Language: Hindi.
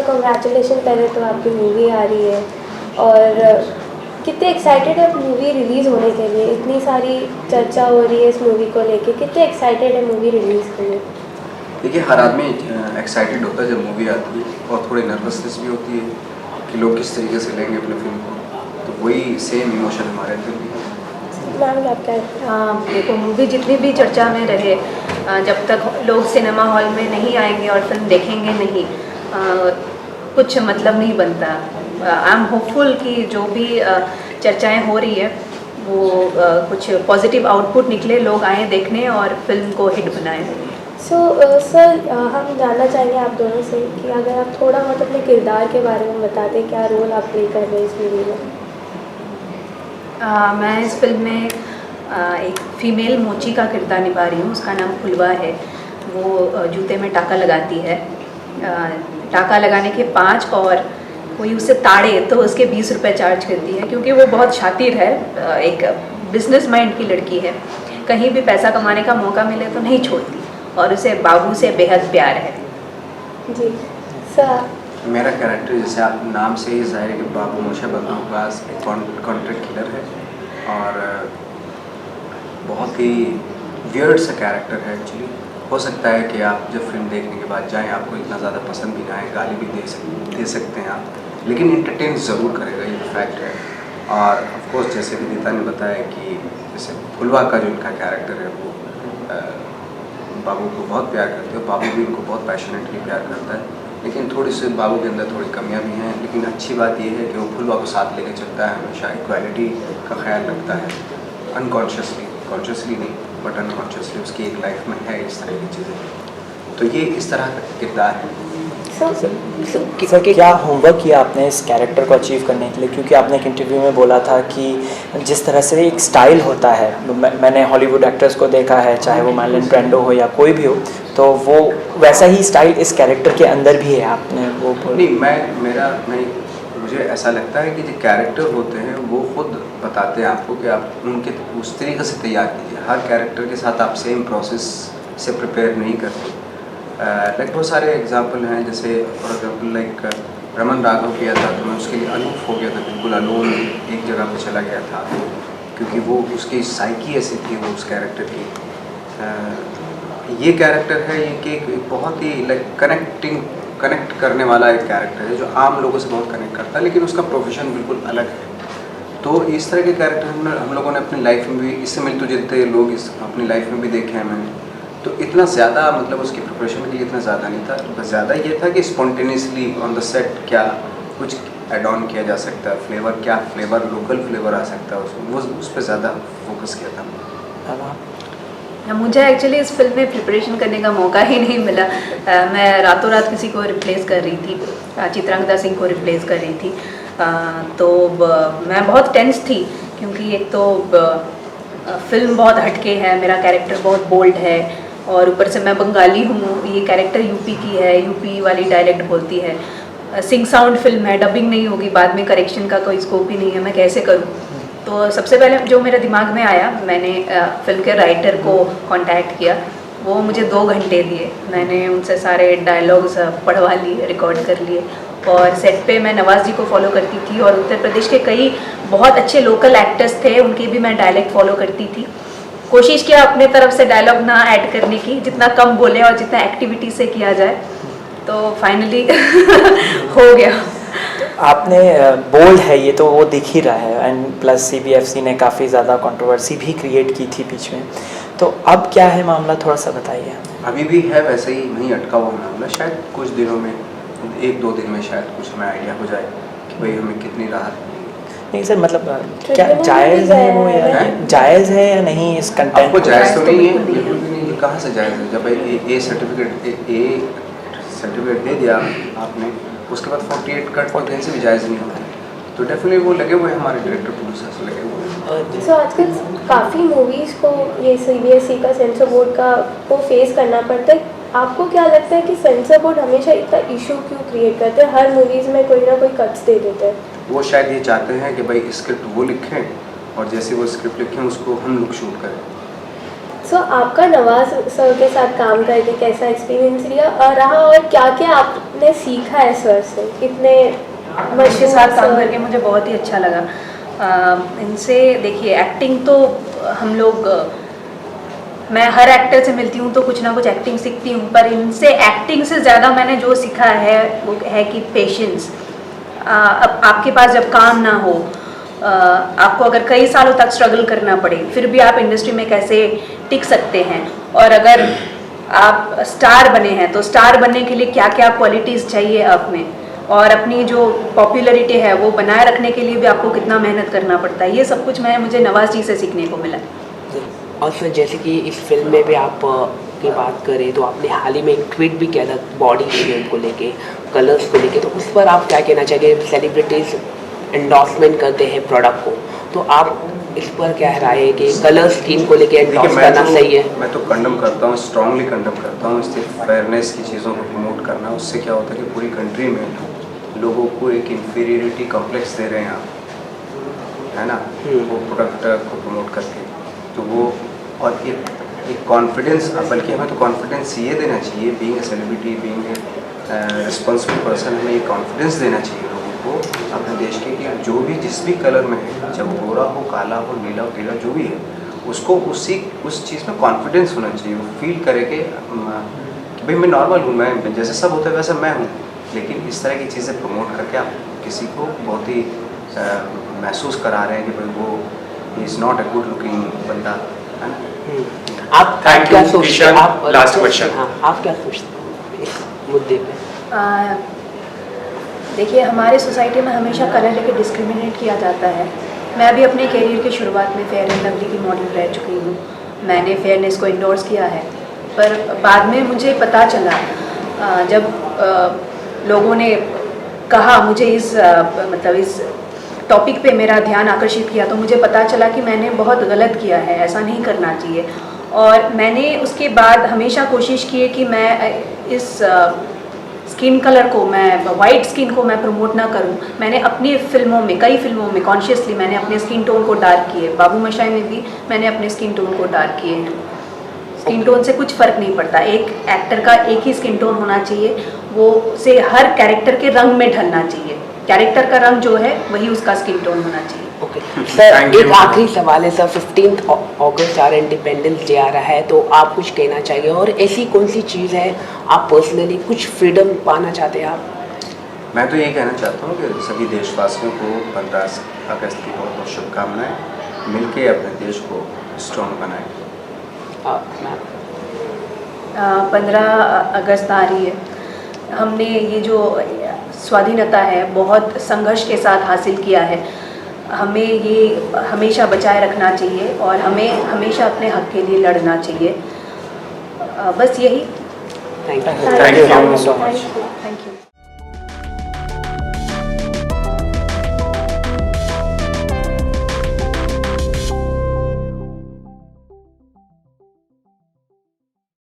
सर कॉन्ग्रेचुलेशन पहले तो, आपकी मूवी आ रही है और कितने एक्साइटेड है मूवी रिलीज़ होने के लिए? इतनी सारी चर्चा हो रही है इस मूवी को लेके, कितने एक्साइटेड है मूवी रिलीज़ के लिए? देखिए, हर आदमी एक्साइटेड होता है जब मूवी आती है, और थोड़ी नर्वसनेस भी होती है कि लोग किस तरीके से लेंगे अपने फिल्म को, तो वही सेम इमोशन हमारे अंदर भी है। मैम आप क्या कहते हैं? देखो, मूवी जितनी भी चर्चा में रहे, जब तक लोग सिनेमा हॉल में नहीं आएंगे और फिल्म देखेंगे नहीं, कुछ मतलब नहीं बनता। आई एम होपफुल कि जो भी चर्चाएं हो रही है वो कुछ पॉजिटिव आउटपुट निकले, लोग आए देखने और फिल्म को हिट बनाएं। सर हम जानना चाहेंगे आप दोनों से कि अगर आप थोड़ा बहुत अपने किरदार के बारे में बता दें, क्या रोल आप प्ले कर रहे हैं इस मूवी में? मैं इस फिल्म में एक फ़ीमेल मोची का किरदार निभा रही हूँ। उसका नाम फुलवा है। वो जूते में टाका लगाती है। टाका लगाने के 5 और कोई उसे ताड़े तो उसके 20 रुपये चार्ज करती है, क्योंकि वो बहुत शातिर है, एक बिजनेस माइंड की लड़की है। कहीं भी पैसा कमाने का मौका मिले तो नहीं छोड़ती, और उसे बाबू से बेहद प्यार है। जी सर। मेरा कैरेक्टर, जैसे आप नाम से ही ज़ाहिर है कि बाबू मोशा बदमाश एक कॉन्ट्रैक्ट किलर है, और बहुत ही वियर्ड सा कैरेक्टर है एक्चुअली। हो सकता है कि आप जब फिल्म देखने के बाद जाएं, आपको इतना ज़्यादा पसंद भी ना आए, गाली भी दे सकते हैं आप, लेकिन इंटरटेन ज़रूर करेगा, ये फैक्ट है। और ऑफकोर्स जैसे विदिता ने बताया कि जैसे फुलवा का जो इनका कैरेक्टर है, वो बाबू को बहुत प्यार करते हैं, बाबू भी इनको बहुत पैशनेटली प्यार करता है, लेकिन थोड़ी सी बाबू के अंदर थोड़ी कमियां भी हैं। लेकिन अच्छी बात यह है कि वो फुलवा को साथ लेके चलता है, हमेशा इक्वालिटी का ख्याल रखता है, अनकॉन्शियसली, कॉन्शियसली नहीं बट अनकॉन्शियसली उसकी एक लाइफ में है इस तरह की चीज़ें। तो ये इस तरह का किरदार है। सर क्या होमवर्क किया आपने इस कैरेक्टर को अचीव करने के लिए? क्योंकि आपने एक इंटरव्यू में बोला था कि जिस तरह से एक स्टाइल होता है, मैंने हॉलीवुड एक्टर्स को देखा है, चाहे वो मार्लन ब्रैंडो हो या कोई भी हो, तो वो वैसा ही स्टाइल इस कैरेक्टर के अंदर भी है। आपने वो नहीं, मुझे ऐसा लगता है कि जो कैरेक्टर होते हैं वो खुद बताते हैं आपको कि आप उनके उस तरीके से तैयार कीजिए। हर कैरेक्टर के साथ आप सेम प्रोसेस से प्रिपेयर नहीं करते। लाइक बहुत सारे एग्जांपल हैं, जैसे for example like Raman Raghav किया था तो मैं उसके लिए अलूफ हो गया था, बिल्कुल अलोन एक जगह पे चला गया था, क्योंकि वो उसकी साइकी ऐसी थी वो उस कैरेक्टर की। ये कैरेक्टर है ये कि एक बहुत ही लाइक कनेक्ट करने वाला एक कैरेक्टर है, जो आम लोगों से बहुत कनेक्ट करता है, लेकिन उसका प्रोफेशन बिल्कुल अलग है। तो इस तरह के कैरेक्टर हम लोगों ने अपनी लाइफ में भी, इससे मिलते जुलते लोग इस अपनी लाइफ में भी देखे हैं मैंने। तो इतना ज़्यादा मतलब उसकी प्रिपरेशन के लिए इतना ज़्यादा नहीं था, बस ज़्यादा ये था कि स्पॉन्टेनियसली ऑन द सेट क्या कुछ एड ऑन किया जा सकता है, फ्लेवर क्या फ्लेवर लोकल फ्लेवर आ सकता है, उसमें वो उस पर ज़्यादा फोकस किया था। मुझे एक्चुअली इस फिल्म में प्रिपरेशन करने का मौका ही नहीं मिला। मैं रातों रात किसी को रिप्लेस कर रही थी, चित्रांगदा सिंह को रिप्लेस कर रही थी। तो मैं बहुत टेंस थी, क्योंकि एक तो फिल्म बहुत हटके है, मेरा कैरेक्टर बहुत बोल्ड है, और ऊपर से मैं बंगाली हूँ, ये कैरेक्टर यूपी की है, यूपी वाली डायलेक्ट बोलती है, सिंग साउंड फिल्म है, डबिंग नहीं होगी, बाद में करेक्शन का कोई स्कोप ही नहीं है, मैं कैसे करूँ? तो सबसे पहले जो मेरे दिमाग में आया, मैंने फिल्म के राइटर को कांटेक्ट किया। वो मुझे 2 घंटे दिए, मैंने उनसे सारे डायलॉग्स पढ़वा लिए, रिकॉर्ड कर लिए, और सेट पे मैं नवाज़ जी को फॉलो करती थी, और उत्तर प्रदेश के कई बहुत अच्छे लोकल एक्टर्स थे, उनके भी मैं डायलेक्ट फॉलो करती थी। कोशिश किया अपने तरफ से डायलॉग ना ऐड करने की, जितना कम बोले और जितना एक्टिविटी से किया जाए, तो फाइनली हो गया। आपने बोल्ड है ये तो वो दिख ही रहा है, एंड प्लस CBFC ने काफ़ी ज़्यादा कंट्रोवर्सी भी क्रिएट की थी बीच में, तो अब क्या है मामला, थोड़ा सा बताइए। अभी भी है वैसे ही, नहीं अटका हुआ मामला, शायद कुछ दिनों में, 1-2 दिन में शायद कुछ हमें आइडिया हो जाए कि भाई हमें कितनी राहत। नहीं सर, मतलब क्या जायज़ है वो, या जायज़ है या नहीं इस कंटेंट को? जायज़ तो नहीं है, बिल्कुल भी नहीं। कहाँ से जायज़ है? जब ए सर्टिफिकेट दे दिया आपने, उसके बाद 48 कट को कहीं से भी जायज़ नहीं होता है, तो डेफिनेटली वो लगे हुए हैं, हमारे डायरेक्टर प्रोड्यूसर्स लगे हुए हैं। सो आजकल काफ़ी मूवीज़ को ये CBSE का सेंसर बोर्ड का को फेस करना पड़ता है। आपको क्या लगता है कि सेंसर बोर्ड हमेशा इतना इशू क्यों क्रिएट करते हैं? हर मूवीज़ में कोई ना कोई कट्स दे देते हैं। वो शायद ये चाहते हैं कि भाई स्क्रिप्ट वो लिखें, और जैसे वो स्क्रिप्ट लिखें उसको हम लोग शूट करें। सो आपका नवाज सर के साथ काम करके कैसा एक्सपीरियंस रहा और क्या क्या आपने सीखा है सर से? इतने उनके साथ काम करके मुझे बहुत ही अच्छा लगा। इनसे देखिए एक्टिंग तो हम लोग मैं हर एक्टर से मिलती हूँ तो कुछ ना कुछ एक्टिंग सीखती हूँ, पर इनसे एक्टिंग से ज़्यादा मैंने जो सीखा है वो है कि पेशेंस। अब आपके पास जब काम ना हो, आपको अगर कई सालों तक स्ट्रगल करना पड़े, फिर भी आप इंडस्ट्री में कैसे टिक सकते हैं, और अगर आप स्टार बने हैं तो स्टार बनने के लिए क्या क्या क्वालिटीज़ चाहिए आप में, और अपनी जो पॉपुलैरिटी है वो बनाए रखने के लिए भी आपको कितना मेहनत करना पड़ता है, ये सब कुछ मुझे नवाज जी से सीखने को मिला। और सर जैसे कि इस फिल्म में भी आप की बात करें तो आपने हाल ही में एक ट्वीट भी किया था बॉडी शेप को लेके, कलर्स को लेके, तो उस पर आप क्या कहना चाहिए? सेलिब्रिटीज़ एंडोर्समेंट करते हैं प्रोडक्ट को, तो आप इस पर क्या राय है कि कलर स्कीम को लेके एंडोर्स करना सही है? मैं तो कंडम करता हूँ, स्ट्रांगली कंडम करता हूँ। सिर्फ फेयरनेस की चीज़ों को प्रमोट करना, उससे क्या होता है कि पूरी कंट्री में लोगों को एक इंफीरियरिटी कॉम्प्लेक्स दे रहे हैं आप, है ना, वो प्रोडक्ट को प्रमोट करके, तो वो और एक कॉन्फिडेंस, बल्कि हमें तो कॉन्फिडेंस ये देना चाहिए, being a celebrity, being a responsible person, हमें ये कॉन्फिडेंस देना चाहिए लोगों को अपने देश के कि जो भी जिस भी कलर में है, चाहे वो गोरा हो, काला हो, नीला हो, पीला, जो भी है, उसको उस चीज़ में कॉन्फिडेंस होना चाहिए। वो फील करे कि भाई मैं नॉर्मल हूँ, मैं जैसे सब होता है वैसा मैं हूँ, लेकिन इस तरह की चीज़ें प्रमोट करके आप किसी को बहुत ही महसूस करा रहे हैं कि भाई वो is not a good looking बंदा, है ना। आप क्या सोचते हैं? आप लास्ट क्वेश्चन, हाँ, आप क्या सोचते हैं इस मुद्दे पे? देखिए हमारे सोसाइटी में हमेशा कलर लेके डिस्क्रिमिनेट किया जाता है। मैं अभी अपने करियर के शुरुआत में फेयर एंड लवली की मॉडल रह चुकी हूँ, मैंने फेयरनेस को इंडोर्स किया है, पर बाद में मुझे पता चला जब लोगों ने कहा मुझे इस टॉपिक पे मेरा ध्यान आकर्षित किया, तो मुझे पता चला कि मैंने बहुत गलत किया है, ऐसा नहीं करना चाहिए। और मैंने उसके बाद हमेशा कोशिश की है कि मैं इस स्किन कलर को, मैं वाइट स्किन को मैं प्रमोट ना करूं। मैंने अपनी फिल्मों में, कई फिल्मों में कॉन्शियसली मैंने अपने स्किन टोन को डार्क किए। बाबू मशाई में भी मैंने अपने स्किन टोन को डार्क किए हैं। स्किन टोन से कुछ फ़र्क नहीं पड़ता, एक एक्टर का एक ही स्किन टोन होना चाहिए, वो से हर कैरेक्टर के रंग में ढलना चाहिए। कैरेक्टर का रंग जो है वही उसका स्किन टोन होना चाहिए। ओके सर, एक आखिरी सवाल है सर, 15 अगस्त आ रहा है, इंडिपेंडेंस डे आ रहा है, तो आप कुछ कहना चाहिए? और ऐसी कौन सी चीज़ है आप पर्सनली कुछ फ्रीडम पाना चाहते हैं आप? मैं तो यही कहना चाहता हूँ कि सभी देशवासियों को 15 अगस्त की बहुत बहुत शुभकामनाएँ, मिलके अपने देश को स्ट्रॉन्ग बनाएं। 15 अगस्त आ रही है, हमने ये जो स्वाधीनता है बहुत संघर्ष के साथ हासिल किया है, हमें ये हमेशा बचाए रखना चाहिए और हमें हमेशा अपने हक के लिए लड़ना चाहिए। बस यही। Thank you. Thank you so much. Thank you.